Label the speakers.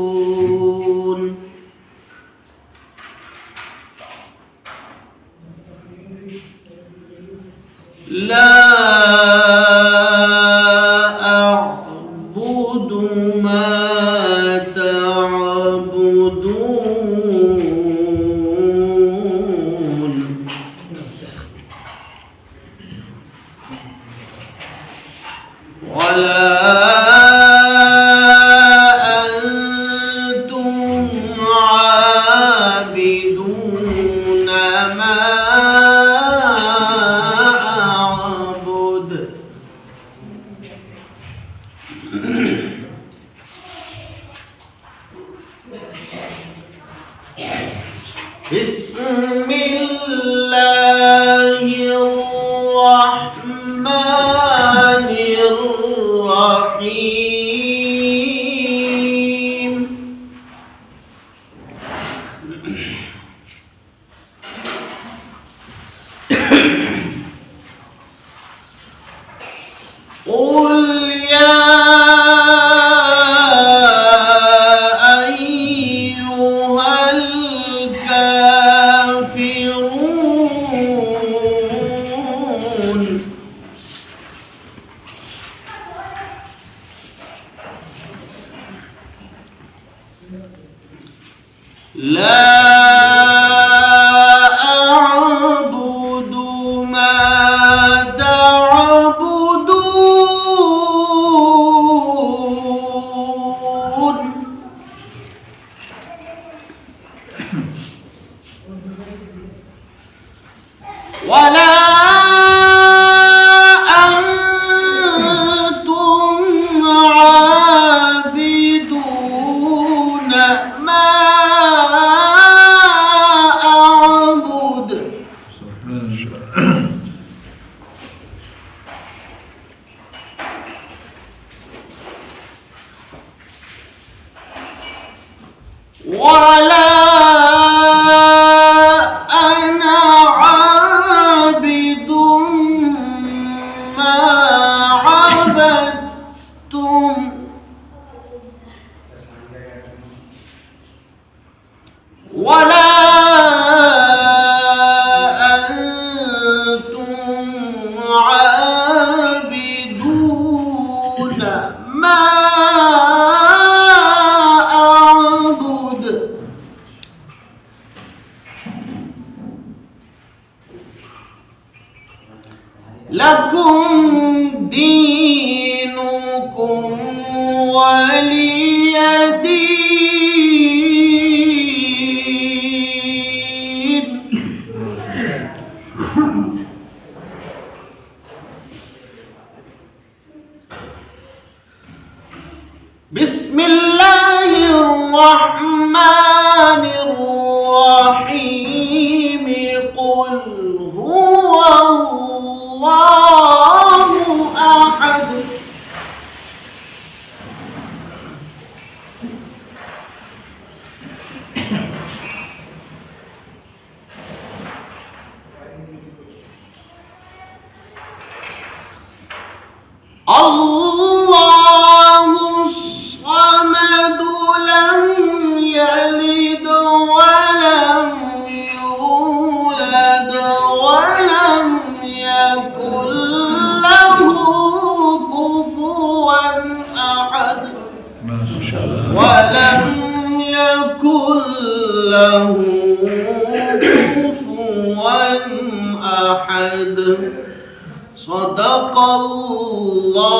Speaker 1: الكافرون لا أعبد ما تعبدون ولا أنتم عابدون ما أعبد بسم الله الرحمن الرحيم قل يا أيها الكافرون لا أعبد ما تعبدون ولا أنتم عابدون ما أعبد ولا أنا عابد ما عبدتم ولا أنتم عابدون ما أعبد لكم دينكم ولي دين بسم الله الرحمن الرحيم قل هو الله أحد الله الصمد لم يلد ولم يولد ولم يكن له كفوا أحد ولم يكن له كفوا أحد صدق الله